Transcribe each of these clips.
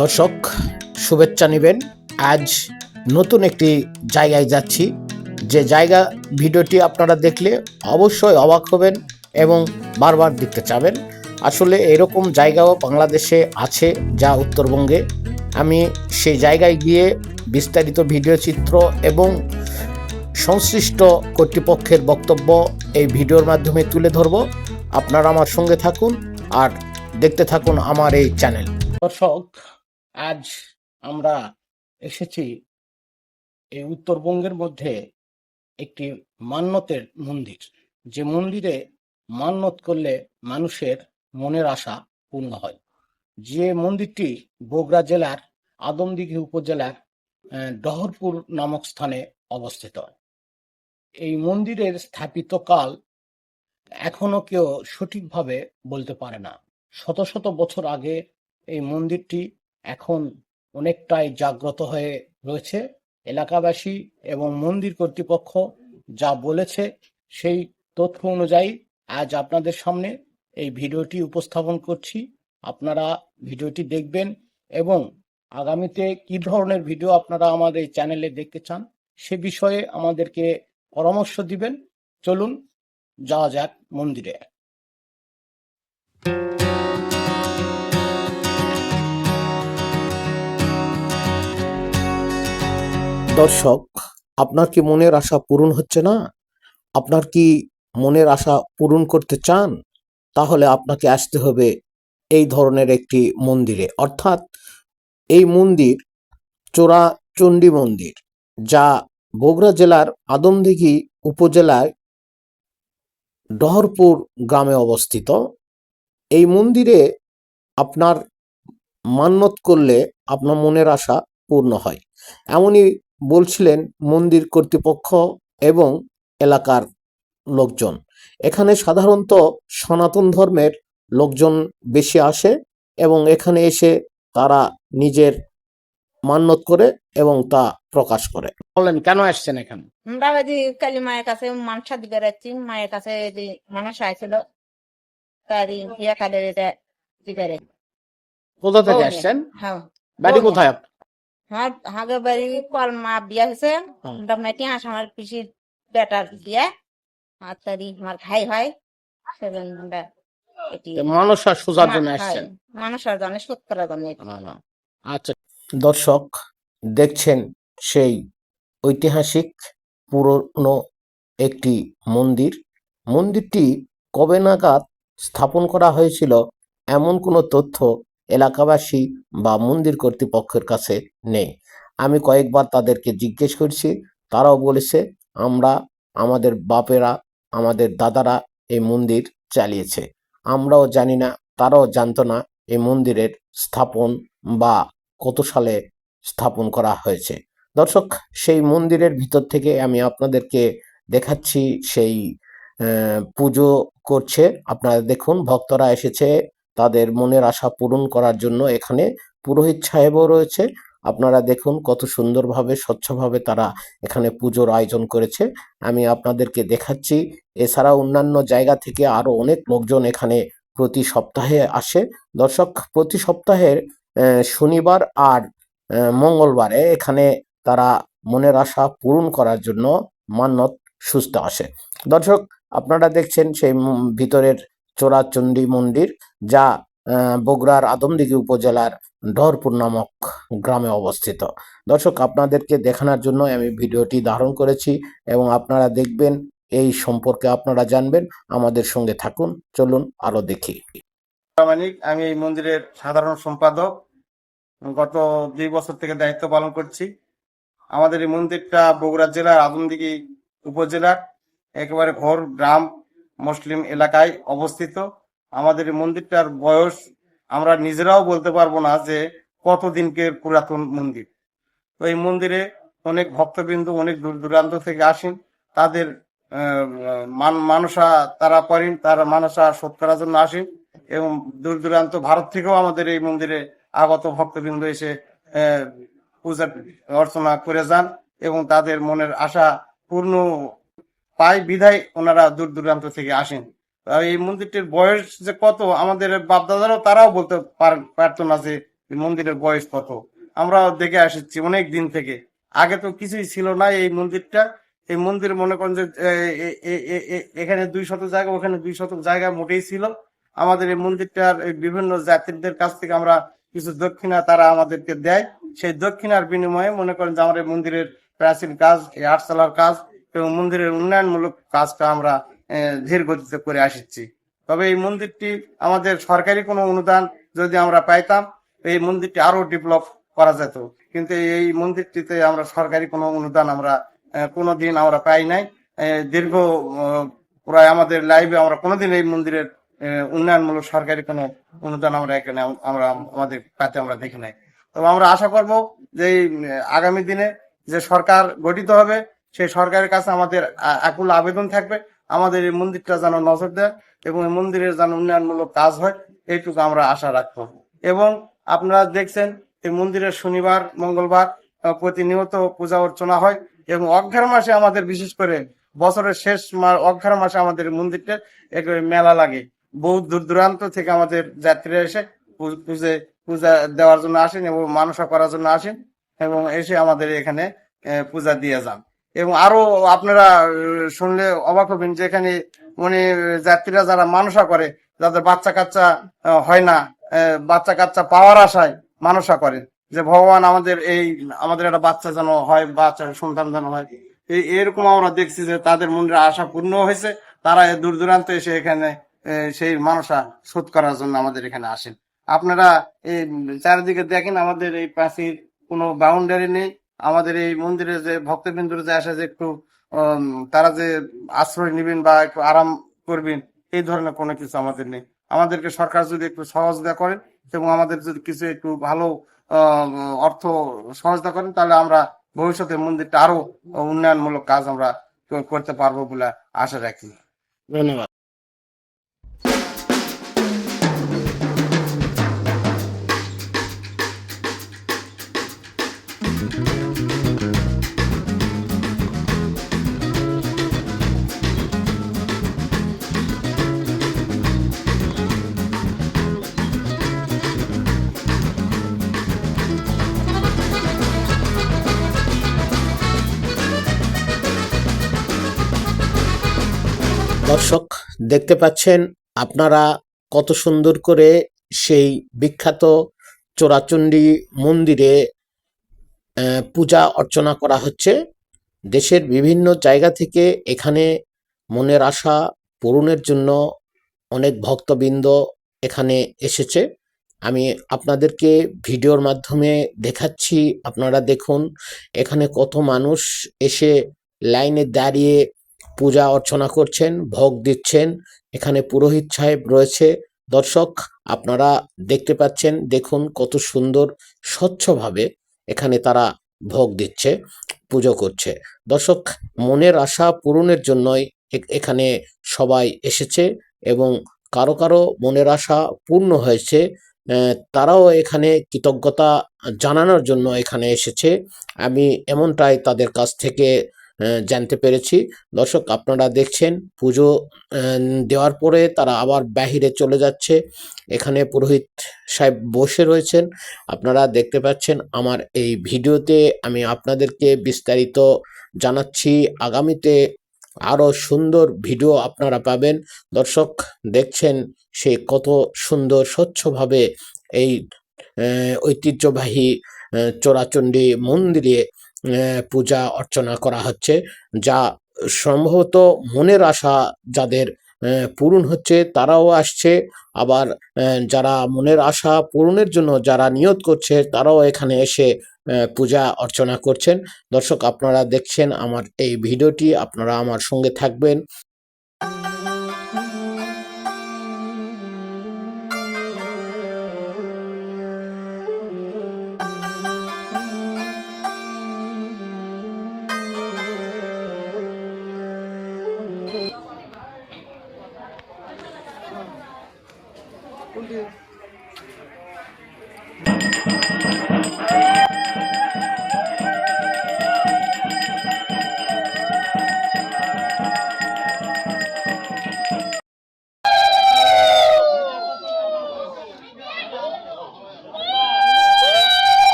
দর্শক শুভেচ্ছা নেবেন। আজ নতুন একটি জায়গায় যাচ্ছি, যে জায়গা ভিডিওটি আপনারা দেখলে অবশ্যই অবাক হবেন এবং বারবার দেখতে চাবেন। আসলে এরকম জায়গাও বাংলাদেশে আছে, যা উত্তরবঙ্গে। আমি সেই জায়গায় গিয়ে বিস্তারিত ভিডিও চিত্র এবং সংশ্লিষ্ট কর্তৃপক্ষের বক্তব্য এই ভিডিওর মাধ্যমে তুলে ধরব। আপনারা আমার সঙ্গে থাকুন আর দেখতে থাকুন আমার এই চ্যানেল। দর্শক, আজ আমরা এসেছি এই উত্তরবঙ্গের মধ্যে একটি মান্যতের মন্দির, যে মন্দিরে মান্যত করলে মানুষের মনের আশা পূর্ণ হয়। যে মন্দিরটি বগুড়া জেলার আদমদীঘি উপজেলার ডহরপুর নামক স্থানে অবস্থিত। এই মন্দিরের স্থাপিত কাল এখনো কেউ সঠিকভাবে বলতে পারে না। শত শত বছর আগে এই মন্দিরটি এখন অনেকটাই জাগ্রত হয়ে রয়েছে। এলাকাবাসী এবং মন্দির কর্তৃপক্ষ যা বলেছে সেই তথ্য অনুযায়ী আজ আপনাদের সামনে এই ভিডিওটি উপস্থাপন করছি। আপনারা ভিডিওটি দেখবেন এবং আগামীতে কি ধরনের ভিডিও আপনারা আমাদের এই চ্যানেলে দেখতে চান সে বিষয়ে আমাদেরকে পরামর্শ দিবেন। চলুন যাওয়া যাক মন্দিরে। দর্শক, আপনার কি মনের আশা পূরণ হচ্ছে না? আপনার কি মনের আশা পূরণ করতে চান? তাহলে আপনাকে আসতে হবে এই ধরনের একটি মন্দিরে, অর্থাৎ এই মন্দির চোরাচণ্ডী মন্দির, যা বগুড়া জেলার আদমদীঘি উপজেলায় ডহরপুর গ্রামে অবস্থিত। এই মন্দিরে আপনার মান্যত করলে আপনার মনের আশা পূর্ণ হয়, এমনই বলছিলেন মন্দির কর্তৃপক্ষ এবং এলাকার লোকজন। এখানে সাধারণত সনাতন ধর্মের লোকজন বেশি আসে এবং এখানে এসে তারা নিজের মান্যত করে এবং তা প্রকাশ করে। বলেন, কেন আসছেন এখানে? আমরা ওই যে কালী মায়ের কাছে মানসা দিকে যাচ্ছি। মায়ের কাছে যে মানুষ আইছিল তারই ইয়া কালের এটা দিকে যাচ্ছি। কোথা থেকে আসছেন? হ্যাঁ, বাড়ি কোথায় আপনার? হ্যাঁ, হাগে বাড়ি কলমা বিয়া হয়েছে। মোটামুটি আমার পিসির বেটার বিয়া আর তারই আমার ভাই হয় সেজন্য আমরা এটি মানসা সোজার জন্য আসছেন? মানুষের জন্য শোধ করার জন্য। আচ্ছা দর্শক, দেখছেন সেই ঐতিহাসিক পুরনো একটি মন্দির। মন্দিরটি কবে নাগাদ স্থাপন করা হয়েছিল এমন কোনো তথ্য এলাকাবাসী বা মন্দির কর্তৃপক্ষের কাছে নেই। আমি কয়েকবার তাদেরকে জিজ্ঞেস করছি, তারাও বলেছে আমাদের বাপেরা, আমাদের দাদারা এই মন্দির চালিয়েছে। আমরাও জানি না, তারাও জানতো না এই মন্দিরের স্থাপন বা কত সালে স্থাপন করা হয়েছে। দর্শক, সেই মন্দিরের ভিতর থেকে আমি আপনাদেরকে দেখাচ্ছি। সেই পুজো করছে, আপনারা দেখুন, ভক্তরা এসেছে তাদের মনের আশা পূরণ করার জন্য। এখানে পুরোহিত সাহেবও রয়েছে। আপনারা দেখুন কত সুন্দরভাবে, স্বচ্ছভাবে তারা এখানে পুজোর আয়োজন করেছে। আমি আপনাদেরকে দেখাচ্ছি। এছাড়া অন্যান্য জায়গা থেকে আরো অনেক লোকজন এখানে প্রতি সপ্তাহে আসে। দর্শক, প্রতি সপ্তাহের শনিবার আর মঙ্গলবারে এখানে তারা মনের আশা পূরণ করার জন্য মান্যত সুস্থ আসে। দর্শক, আপনারা দেখছেন সেই ভিতরের চোরাচণ্ডী মন্দির, যা বগুড়ার আদমদীঘি উপজেলার ডহরপুর নামক গ্রামে অবস্থিত। দর্শক, আপনাদেরকে দেখানোর জন্য আমি ভিডিওটি ধারণ করেছি এবং আপনারা দেখবেন, এই সম্পর্কে আপনারা জানবেন। আমাদের সঙ্গে থাকুন, চলুন আরো দেখি। আমি এই মন্দিরের সাধারণ সম্পাদক, গত 2 বছর থেকে দায়িত্ব পালন করছি। আমাদের এই মন্দিরটা বগুড়া জেলার আদমদীঘি উপজেলার একেবারে ঘোর গ্রাম মুসলিম এলাকায় অবস্থিত। আমাদের এই মন্দিরটার বয়স আমরা নিজেরাও বলতে পারবো না যে কতদিনকের পুরাতন মন্দির। তো এই মন্দিরে অনেক ভক্তবৃন্দ অনেক দূর দূরান্ত থেকে আসেন, তাদের মানসা তারা করেন, তারা মানসা শোধ করার জন্য আসেন এবং দূর দূরান্ত ভারত থেকেও আমাদের এই মন্দিরে আগত ভক্তবৃন্দ এসে পূজা অর্চনা করে যান এবং তাদের মনের আশা পূর্ণ পায় বিধায় ওনারা দূর দূরান্ত থেকে আসেন। এই মন্দিরটির বয়স যে কত, আমাদের বাপদাদারাও তারাও বলতে পারতো না যে এই মন্দিরের বয়স কত। আমরা দেখে আসছি অনেক দিন থেকে। আগে তো কিছুই ছিল না এই মন্দিরটা। এই মন্দির মনে করেন যে এখানে 200 জায়গা, ওখানে 200 জায়গা মোটেই ছিল। আমাদের এই মন্দিরটার এই বিভিন্ন জাতিদের কাছ থেকে আমরা কিছু দক্ষিণা তারা আমাদেরকে দেয়। সেই দক্ষিণার বিনিময়ে মনে করেন যে আমরা এই মন্দিরের প্রাচীন কাজ, এই আটচালার কাজ এবং মন্দিরের উন্নয়নমূলক কাজটা আমরা ধীর গতিতে করে আসছি। তবে এই মন্দিরটি আমাদের সরকারি কোনো অনুদান যদি আমরা পাইতাম, এই মন্দিরটি আরো ডেভেলপ করা যেত। কিন্তু এই মন্দিরটিতে আমরা সরকারি কোনো অনুদান আমরা কোনোদিন আমরা পাই নাই। দীর্ঘ প্রায় আমাদের লাইভে আমরা কোনোদিন এই মন্দিরের উন্নয়নমূলক সরকারি কোনো অনুদান আমরা এখানে আমরা আমাদের পাতে আমরা দেখি নাই। তবে আমরা আশা করব যে এই আগামী দিনে যে সরকার গঠিত হবে, সেই সরকারের কাছে আমাদের আকুল আবেদন থাকবে আমাদের এই মন্দিরটা যেন নজর দেয় এবং এই মন্দিরের যেন উন্নয়নমূলক কাজ হয়, এইটুকু আমরা আশা রাখবো। এবং আপনারা দেখছেন এই মন্দিরের শনিবার মঙ্গলবার প্রতিনিয়ত পূজা অর্চনা হয় এবং অঘ্রাণ মাসে আমাদের বিশেষ করে বছরের শেষ অঘ্রাণ মাসে আমাদের মন্দিরটা একেবারে মেলা লাগে। বহু দূর দূরান্ত থেকে আমাদের যাত্রীরা এসে পূজা দেওয়ার জন্য আসেন এবং মানসা করার জন্য আসেন এবং এসে আমাদের এখানে পূজা দিয়ে যান। এবং আরো আপনারা শুনলে অবাক হবেন যে এখানে মানে যাত্রীরা যারা মানসা করে, যাদের বাচ্চা কাচ্চা হয় না, বাচ্চা কাচ্চা পাওয়ার আশায় মানসা করে যে ভগবান আমাদের একটা বাচ্চা যেন হয়, বাচ্চা সন্তান যেন হয়। এরকম আমরা দেখছি যে তাদের মনের আশা পূর্ণ হয়েছে। তারা দূর দূরান্ত এসে এখানে সেই মানসা শোধ করার জন্য আমাদের এখানে আসেন। আপনারা এই চারিদিকে দেখেন, আমাদের এই প্রাচীর কোনো বাউন্ডারি নেই। আমাদের এই মন্দিরে যে ভক্তবৃন্দরা যে আসে যে একটু তারা যে আশ্রয় নেবেন বা একটু আরাম করবেন, এই ধরনের কোনো কিছু আমাদের নেই। আমাদেরকে সরকার যদি একটু সহযোগিতা করেন এবং আমাদের যদি কিছু একটু ভালো অর্থ সহযোগিতা করেন, তাহলে আমরা ভবিষ্যতে মন্দিরটা আরো উন্নয়নমূলক কাজ আমরা করতে পারবো বলে আশা রাখি। ধন্যবাদ। দর্শক দেখতে পাচ্ছেন আপনারা কত সুন্দর করে সেই বিখ্যাত চোরাচণ্ডী মন্দিরে পূজা অর্চনা করা হচ্ছে। দেশের বিভিন্ন জায়গা থেকে এখানে মনের আশা পূরণের জন্য অনেক ভক্তবৃন্দ এখানে এসেছে। আমি আপনাদেরকে ভিডিওর মাধ্যমে দেখাচ্ছি, আপনারা দেখুন এখানে কত মানুষ এসে লাইনে দাঁড়িয়ে পূজা অর্চনা করছেন, ভোগ দিচ্ছেন। এখানে পুরোহিত সাহেব রয়েছে। দর্শক আপনারা দেখতে পাচ্ছেন, দেখুন কত সুন্দর স্বচ্ছভাবে এখানে তারা ভোগ দিচ্ছে, পুজো করছে। দর্শক মনের আশা পূরণের জন্যই এখানে সবাই এসেছে এবং কারো কারো মনের আশা পূর্ণ হয়েছে, তারাও এখানে কৃতজ্ঞতা জানানোর জন্য এখানে এসেছে। আমি এমনটাই তাদের কাছ থেকে জানতে পেরেছি। দর্শক আপনারা দেখছেন পুজো দেওয়ার পরে তারা আবার বাহিরে চলে যাচ্ছে। এখানে পুরোহিত সাহেব বসে রয়েছেন, আপনারা দেখতে পাচ্ছেন। আমার এই ভিডিওতে আমি আপনাদেরকে বিস্তারিত জানাচ্ছি, আগামীতে আরো সুন্দর ভিডিও আপনারা পাবেন। দর্শক দেখছেন সে কত সুন্দর স্বচ্ছভাবে এই ঐতিহ্যবাহী চোরাচণ্ডী মন্দিরে পূজা অর্চনা করা হচ্ছে, যা সম্ভবত মনের আশা যাদের পূরণ হচ্ছে তারাও আসছে। আবার যারা মনের আশা পূরণের জন্য যারা নিয়ত করছে তারাও এখানে এসে পূজা অর্চনা করছেন। দর্শক আপনারা দেখছেন আমার এই ভিডিওটি, আপনারা আমার সঙ্গে থাকবেন।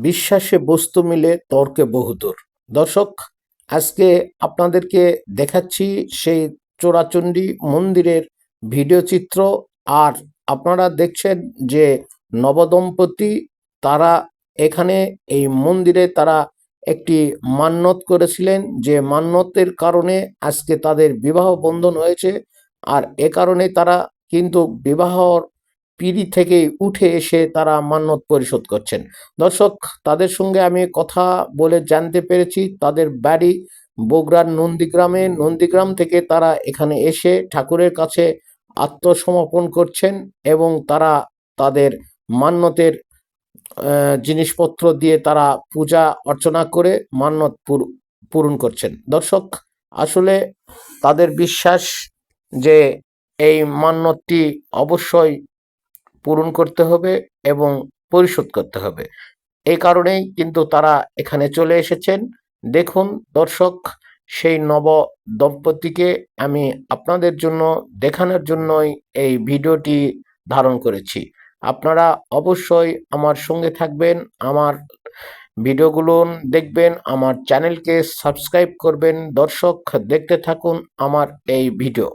বিশ্বাসে বস্তু মিলে তর্কে বহুদূর। দর্শক, আজকে আপনাদেরকে দেখাচ্ছি সেই চোরাচণ্ডী মন্দিরের ভিডিও চিত্র। আর আপনারা দেখছেন যে নবদম্পতি তারা এখানে এই মন্দিরে তারা একটি মান্যত করেছিলেন, যে মান্যতের কারণে আজকে তাদের বিবাহ বন্ধন হয়েছে। আর এ কারণে তারা কিন্তু বিবাহর পিঁড়ি থেকে উঠে এসে তারা মান্যত পরিশোধ করছেন। দর্শক, তাদের সঙ্গে আমি কথা বলে জানতে পেরেছি তাদের বাড়ি বগুড়ার নন্দীগ্রামে। নন্দীগ্রাম থেকে তারা এখানে এসে ঠাকুরের কাছে আত্মসমর্পণ করছেন এবং তারা তাদের মান্যতের জিনিসপত্র দিয়ে তারা পূজা অর্চনা করে মান্যত পূরণ করছেন। দর্শক, আসলে তাদের বিশ্বাস যে এই মান্যতটি অবশ্যই পূরণ করতে হবে এবং পরিশোধ করতে হবে। এই কারণেই কিন্তু তারা এখানে চলে এসেছেন। দেখুন দর্শক, সেই নব দম্পতিকে আমি আপনাদের জন্য দেখানোর জন্যই এই ভিডিওটি ধারণ করেছি। আপনারা অবশ্যই আমার সঙ্গে থাকবেন, আমার ভিডিওগুলো দেখবেন, আমার চ্যানেলকে সাবস্ক্রাইব করবেন। দর্শক, দেখতে থাকুন আমার এই ভিডিও।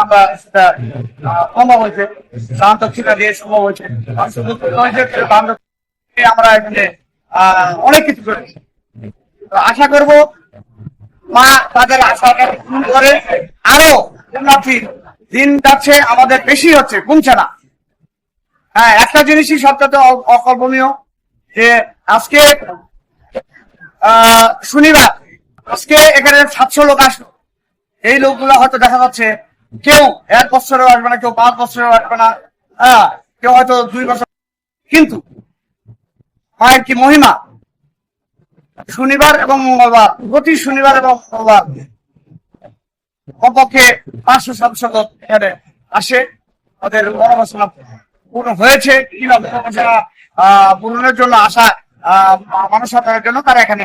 আমরা সেটা সম্ভব হয়েছে, দান্ত ছিটা দিয়ে সম্ভব হয়েছে। আর শুধু নয় যে দান্ত দিয়ে আমরা এখানে অনেক কিছু করেছি। তো আশা করব মা তাদের আশাকে পূরণ করে, আরো উন্নতির দিন যাচ্ছে, আমাদের বেশি হচ্ছে, কমছে না। হ্যাঁ, একটা জিনিসই সবচেয়ে অকল্পনীয়, যে আজকে শনিবার, আজকে এখানে 700 লোক আসলো। এই লোকগুলো হয়তো দেখা যাচ্ছে কেউ 1 বছরেও আসবে না, কেউ 5 বছরেও আসবে না, হ্যাঁ, কেউ হয়তো 2 বছর। কিন্তু মায়ের কি মহিমা! শনিবার এবং মঙ্গলবার, প্রতি শনিবার এবং মঙ্গলবার কমপক্ষে 500-700 লোক এখানে আসে। ওদের মনোবাসনা পূর্ণ হয়েছে কিংবা মনোবাসনা পূরণের জন্য আসা মানসিকতার জন্য তারা এখানে।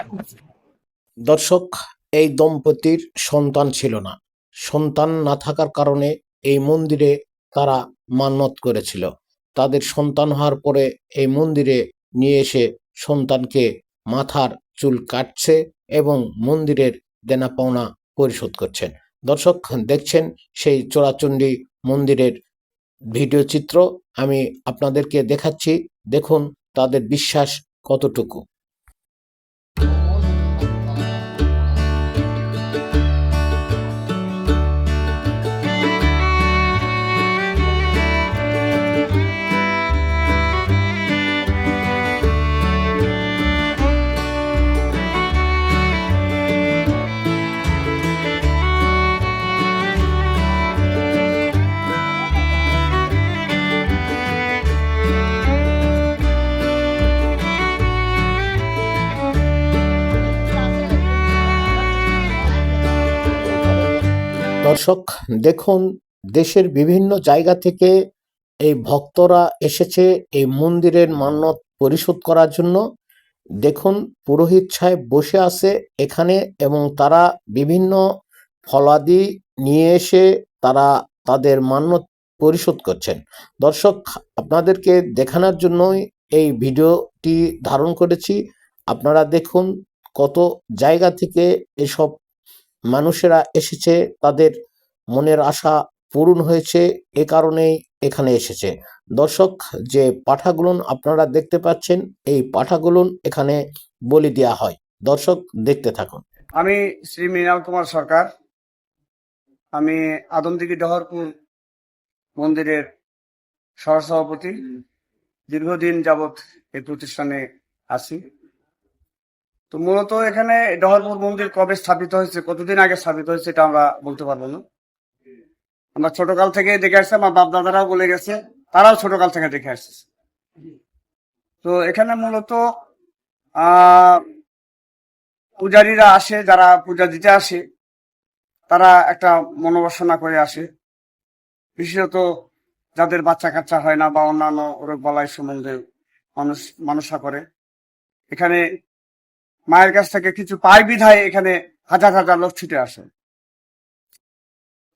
দর্শক, এই দম্পতির সন্তান ছিল না। সন্তান না থাকার কারণে এই মন্দিরে তারা মান্যত করেছিল। তাদের সন্তান হওয়ার পরে এই মন্দিরে নিয়ে এসে সন্তানকে মাথার চুল কাটছে এবং মন্দিরের দেনা পাওনা পরিশোধ করছেন। দর্শক, দেখছেন সেই চোরাচণ্ডী মন্দিরের ভিডিও চিত্র আমি আপনাদেরকে দেখাচ্ছি। দেখুন তাদের বিশ্বাস কতটুকু। দর্শক, দেখুন দেশের বিভিন্ন জায়গা থেকে এই ভক্তরা এসেছে এই মন্দিরের মান্যত পরিশোধ করার জন্য। দেখুন পুরোহিত সাহেব বসে আছে এখানে এবং তারা বিভিন্ন ফলাদি নিয়ে এসে তারা তাদের মান্যত পরিশোধ করছেন। দর্শক, আপনাদেরকে দেখানোর জন্যই এই ভিডিওটি ধারণ করেছি। আপনারা দেখুন কত জায়গা থেকে এসব মানুষেরা এসেছে, তাদের মনের আশা পূরণ হয়েছে, এ কারণেই এখানে এসেছে। দর্শক, যে পাঁঠাগুলো আপনারা দেখতে পাচ্ছেন, এই পাঁঠাগুলো এখানে বলি দেওয়া হয়। দর্শক, দেখতে থাকুন। আমি শ্রী মৃণাল কুমার সরকার, আমি আদমদিঘি ডহরপুর মন্দিরের সহসভাপতি। দীর্ঘদিন যাবৎ এই প্রতিষ্ঠানে আছি। তো মূলত এখানে ডহরপুর মন্দির কবে স্থাপিত হয়েছে, কতদিন আগে স্থাপিত হয়েছে, এটা আমরা বলতে পারবো না। আমরা ছোটকাল থেকে দেখে আসছি, আমার বাপ দাদারাও বলে গেছে, তারাও ছোটকাল থেকে দেখে আসছে। তো এখানে মূলত পূজারীরা আসে, যারা পূজা দিতে আসে তারা একটা মনোবাসনা করে আসে, বিশেষত যাদের বাচ্চা কাচ্চা হয় না বা অন্যান্য রোগ বালাই সম্বন্ধে মানুষরা করে। এখানে মায়ের কাছ থেকে কিছু পায় বিধায় এখানে হাজার হাজার লোক ছুটে আসে।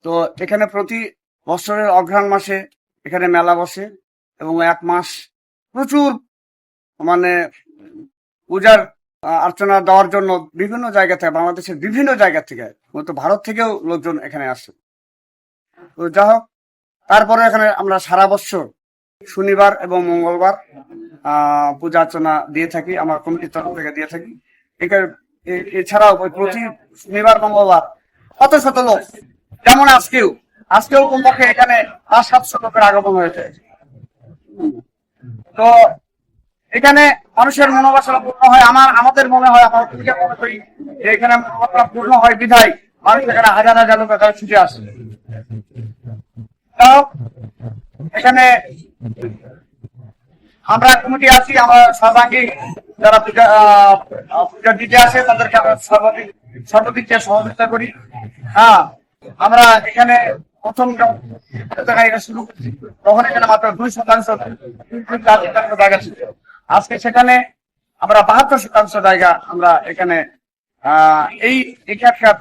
তো এখানে প্রতি বছরের অঘ্রাণ মাসে এখানে মেলা বসে এবং 1 মাস প্রচুর মানে পূজার অর্চনা দেওয়ার জন্য বিভিন্ন জায়গা থেকে, বাংলাদেশের বিভিন্ন জায়গা থেকে, মূলত ভারত থেকেও লোকজন এখানে আসে। তো যা হোক, তারপরে এখানে আমরা সারা বছর শনিবার এবং মঙ্গলবার পূজা অর্চনা দিয়ে থাকি, আমার কমিটির তরফ থেকে দিয়ে থাকি। এছাড়াও প্রতি শনিবার মঙ্গলবার শত শত লোক, যেমন আজকেও কমপক্ষে এখানে 500-700 লোকের আগমন হয়েছে। তো এখানে মানুষের মনোবাসনা পূর্ণ হয়, আমাদের মনে হয়, আমরা মনে করি যে এখানে মনোবাসনা পূর্ণ হয় বিধায় মানুষ এখানে হাজার হাজার লোক এখানে ছুটে আসে। এখানে আমরা কমিটি আছি, আমরা সর্বাঙ্গী যারা পূজা দিতে আসে তাদেরকে আমরা সর্বাধিক সহযোগিতা করি। আমরা এখানে প্রথম শুরু করছি তখন এখানে মাত্র 2% জায়গা ছিল, আজকে সেখানে আমরা 72% জায়গা আমরা এখানে এখানকার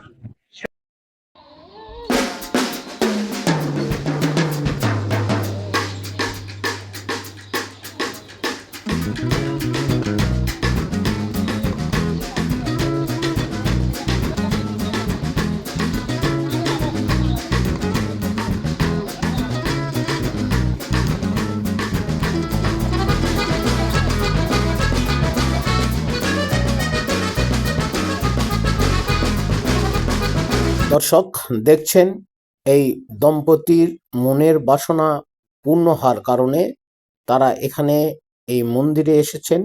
দর্শক দেখছেন এই দম্পতির মনের বাসনা পূর্ণ হওয়ার কারণে তারা এখানে এই মন্দিরে এসেছেন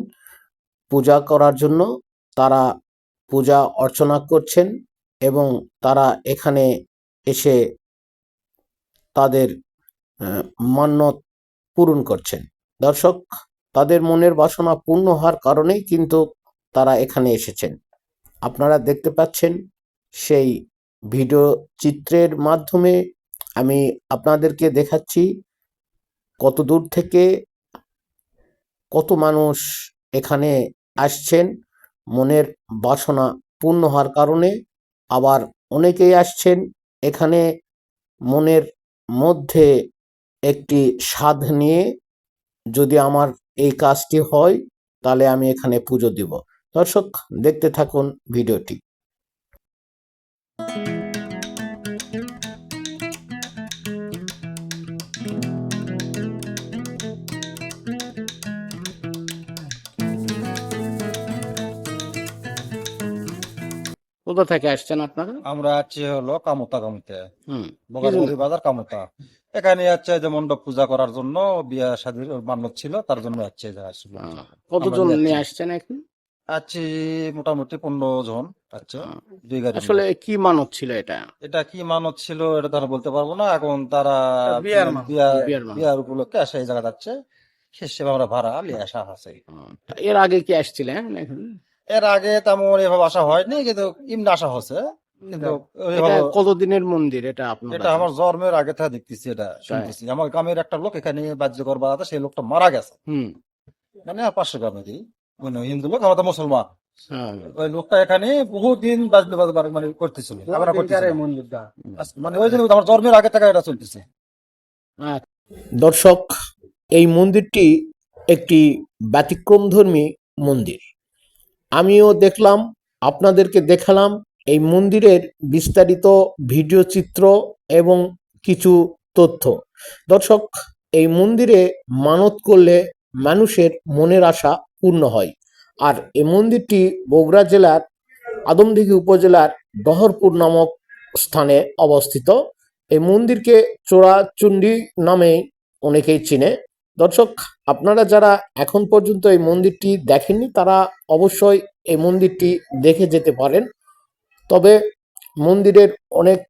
পূজা করার জন্য। তারা পূজা অর্চনা করছেন এবং তারা এখানে এসে তাদের মান্যত পূরণ করছেন। দর্শক, তাদের মনের বাসনা পূর্ণ হওয়ার কারণেই কিন্তু তারা এখানে এসেছেন। আপনারা দেখতে পাচ্ছেন সেই ভিডিও চিত্রের মাধ্যমে আমি আপনাদেরকে দেখাচ্ছি কত দূর থেকে কত মানুষ এখানে আসছেন মনের বাসনা পূর্ণ হওয়ার কারণে। আবার অনেকেই আসছেন এখানে মনের মধ্যে একটি সাধ নিয়ে, যদি আমার এই কাজটি হয় তাহলে আমি এখানে পুজো দিব। দর্শক, দেখতে থাকুন ভিডিওটি। কোথা থেকে আসছেন আপনারা? আমরা আছি হলো কামতা হুম, বগারবাড়ি বাজার কামতা। এখানে যাচ্ছে যে মণ্ডপ পূজা করার জন্য, বিয়া শাদীর মান্যত ছিল তার জন্য যাচ্ছে কতজন নিয়ে আসছেন এখন? আছি মোটামুটি 15 জন। আচ্ছা, 2 গাড়ি। আসলে কি মানত ছিল এটা? এটা কি মানত ছিল এটা তারা বলতে পারবো না। এখন তারা বিয়ার মানত। বিয়ার উপলক্ষে আসে এই জায়গা যাচ্ছে, হিসেবে আমরা ভাড়া নিয়ে আসা আছে। এর আগে কি আসছিলেন? এর আগে তেমন এভাবে আসা হয়নি, কিন্তু ইমনি আসা হচ্ছে। কিন্তু ওইভাবে কতদিনের মন্দির এটা আপনার? এটা আমার জন্মের আগে থেকে দেখতেছি, এটা শুনতেছি। আমার গ্রামের একটা লোক এখানে বাহ্যকর বাড়াতে, সেই লোকটা মারা গেছে। মানে পাশের গ্রামেরই হিন্দু লোক, আমরা তো মুসলমান। ওই লোকটা এখানে বহুদিন মানে করতেছিল, মানে ওই জন্য আমার জন্মের আগে থেকে এটা চলতেছে। দর্শক, এই মন্দিরটি একটি ব্যতিক্রমধর্মী মন্দির। আমিও দেখলাম, আপনাদেরকে দেখালাম এই মন্দিরের বিস্তারিত ভিডিও চিত্র এবং কিছু তথ্য। দর্শক, এই মন্দিরে মানত করলে মানুষের মনের আশা পূর্ণ হয়। আর এই মন্দিরটি বগুড়া জেলার আদমদীঘি উপজেলার ডহরপুর নামক স্থানে অবস্থিত। এই মন্দিরকে চোরাচুন্ডি নামে অনেকেই চিনে। দর্শক, আপনারা যারা এখন পর্যন্ত এই মন্দিরটি দেখেননি তারা অবশ্যই এই মন্দিরটি দেখে যেতে পারেন। তবে মন্দিরের অনেক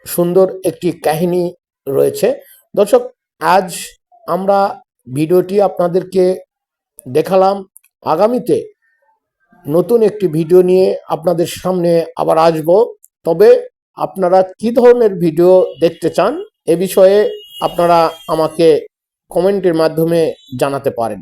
সুন্দর একটি কাহিনী রয়েছে। দর্শক, আজ আমরা ভিডিওটি আপনাদেরকে দেখালাম। আগামীতে নতুন একটি ভিডিও নিয়ে আপনাদের সামনে আবার আসব। তবে আপনারা কি ধরনের ভিডিও দেখতে চান এ বিষয়ে আপনারা আমাকে কমেন্টের মাধ্যমে জানাতে পারেন।